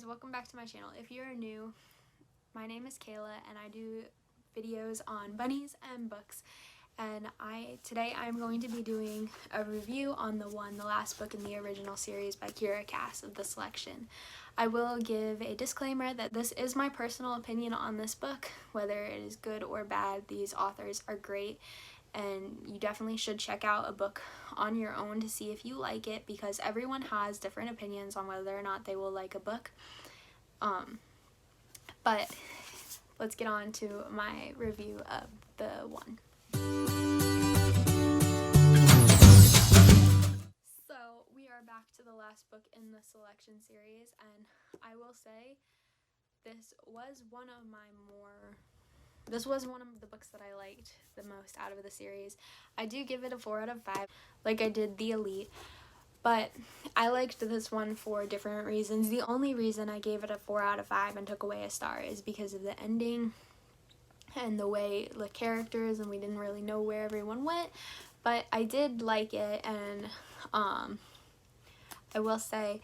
welcome back to my channel. If you're new, my name is Kayla and I do videos on bunnies and books, and today I'm going to be doing a review on the last book in the original series by Kiera Cass of The Selection. I will give a disclaimer that this is my personal opinion on this book. Whether it is good or bad, these authors are great, and you definitely should check out a book on your own to see if you like it, because everyone has different opinions on whether or not they will like a book. But let's get on to my review of the one. So we are back to the last book in the Selection series, and I will say this was one of the books that I liked the most out of the series. I do give it a 4 out of 5, like I did The Elite, but I liked this one for different reasons. The only reason I gave it a 4 out of 5 and took away a star is because of the ending and the way the characters, and we didn't really know where everyone went, but I did like it. And I will say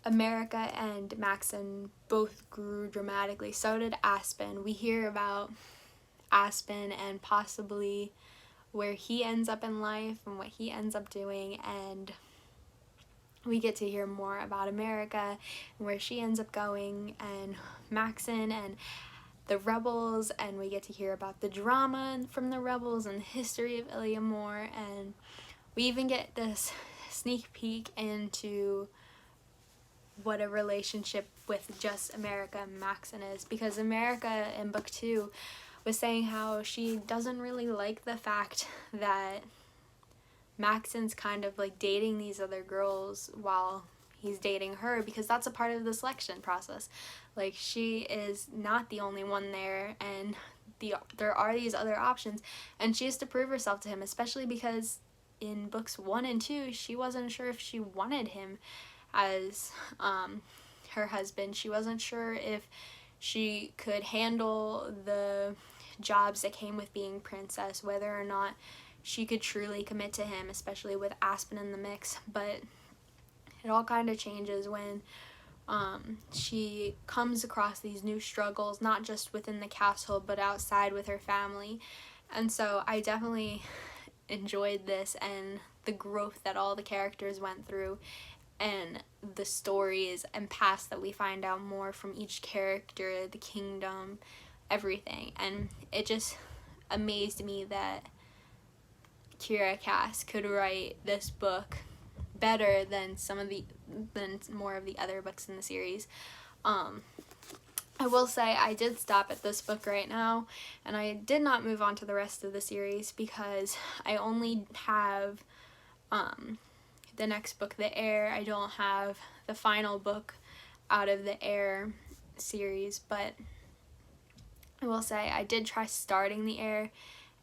America and Maxon both grew dramatically. So did Aspen. We hear about Aspen and possibly where he ends up in life and what he ends up doing, and we get to hear more about America and where she ends up going, and Maxon and the rebels, and we get to hear about the drama from the rebels and the history of Iliamore, and we even get this sneak peek into what a relationship with just America and Maxon is, because America in book 2 was saying how she doesn't really like the fact that Maxon's kind of like dating these other girls while he's dating her, because that's a part of the selection process. Like, she is not the only one there, and there are these other options, and she has to prove herself to him, especially because in books 1 and 2 she wasn't sure if she wanted him as her husband. She wasn't sure if she could handle the jobs that came with being princess, whether or not she could truly commit to him, especially with Aspen in the mix. But it all kind of changes when she comes across these new struggles, not just within the castle but outside with her family. And so I definitely enjoyed this, and the growth that all the characters went through, and the stories and past that we find out more from each character, the kingdom, everything. And it just amazed me that Kiera Cass could write this book better than more of the other books in the series. I will say I did stop at this book right now, and I did not move on to the rest of the series because I only have the next book, The Heir. I don't have the final book out of the Heir series, but I will say I did try starting The Heir,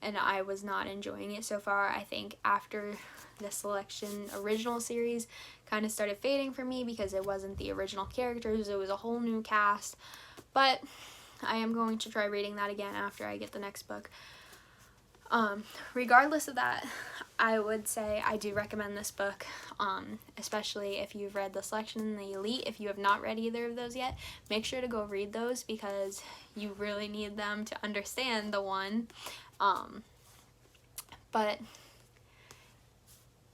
and I was not enjoying it so far. I think after the Selection original series kind of started fading for me because it wasn't the original characters, it was a whole new cast. But I am going to try reading that again after I get the next book. Regardless of that, I would say I do recommend this book, especially if you've read The Selection and The Elite. If you have not read either of those yet, make sure to go read those, because you really need them to understand the one. But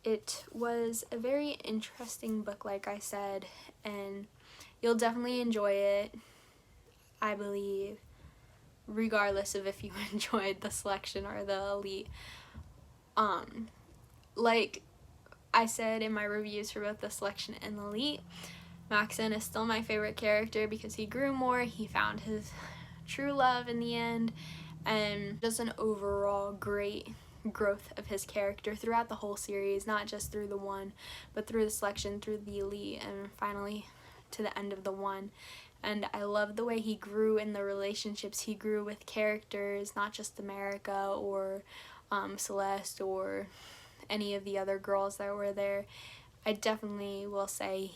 it was a very interesting book, like I said, and you'll definitely enjoy it, I believe, regardless of if you enjoyed The Selection or The Elite. Like I said in my reviews for both The Selection and The Elite, Maxon is still my favorite character because he grew more, he found his true love in the end, and just an overall great growth of his character throughout the whole series, not just through the one, but through The Selection, through The Elite, and finally to the end of the one. And I love the way he grew in the relationships he grew with characters, not just America or Celeste or any of the other girls that were there. I definitely will say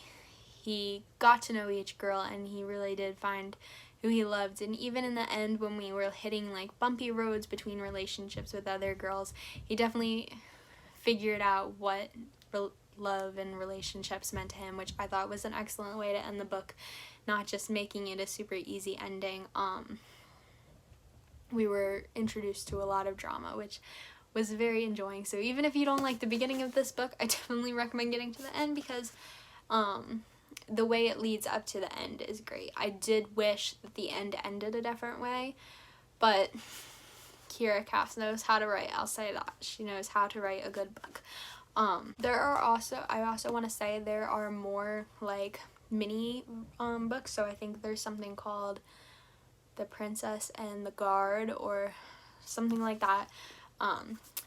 he got to know each girl, and he really did find who he loved. And even in the end, when we were hitting like bumpy roads between relationships with other girls, he definitely figured out what love and relationships meant to him, which I thought was an excellent way to end the book, not just making it a super easy ending. We were introduced to a lot of drama, which was very enjoying. So even if you don't like the beginning of this book, I definitely recommend getting to the end, because the way it leads up to the end is great. I did wish that the end ended a different way, but Kiera Cass knows how to write. I'll say that. She knows how to write a good book. I also want to say there are more like mini books. So I think there's something called The Princess and the Guard or something like that.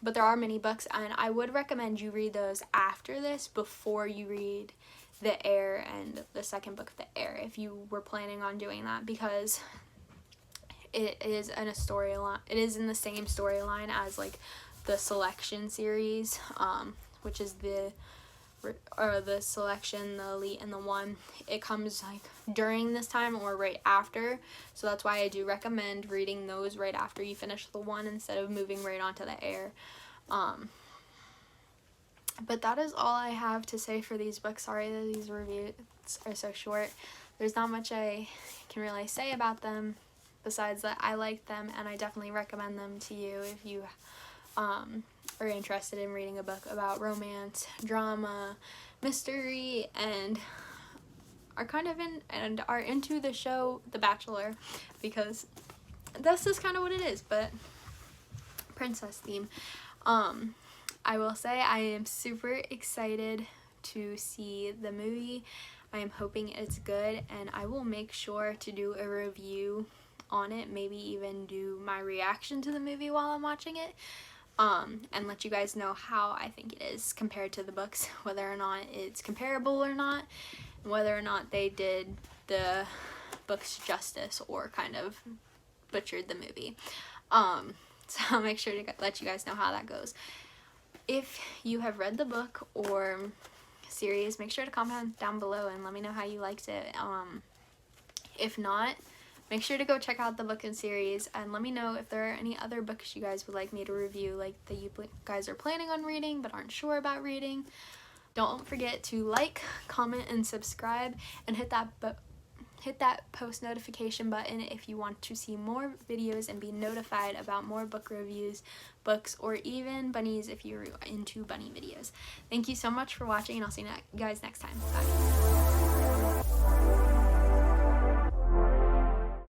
But there are mini books, and I would recommend you read those after this, before you read The Heir and the second book of The Heir, if you were planning on doing that, because it is in a storyline. It is in the same storyline as like the Selection series, which is the Selection, the Elite, and the One. It comes like during this time or right after, so that's why I do recommend reading those right after you finish the One instead of moving right onto The Heir. But that is all I have to say for these books. Sorry that these reviews are so short. There's not much I can really say about them besides that I like them, and I definitely recommend them to you if you are interested in reading a book about romance, drama, mystery, and are into the show The Bachelor, because that's just kind of what it is, but princess theme. I will say I am super excited to see the movie. I am hoping it's good, and I will make sure to do a review on it, maybe even do my reaction to the movie while I'm watching it, and let you guys know how I think it is compared to the books, whether or not it's comparable or not, and whether or not they did the books justice or kind of butchered the movie. So I'll make sure to let you guys know how that goes. If you have read the book or series, make sure to comment down below and let me know how you liked it. If not, make sure to go check out the book and series, and let me know if there are any other books you guys would like me to review, like that you guys are planning on reading but aren't sure about reading. Don't forget to like, comment, and subscribe, and hit that post notification button if you want to see more videos and be notified about more book reviews, books, or even bunnies if you're into bunny videos. Thank you so much for watching, and I'll see you guys next time. Bye.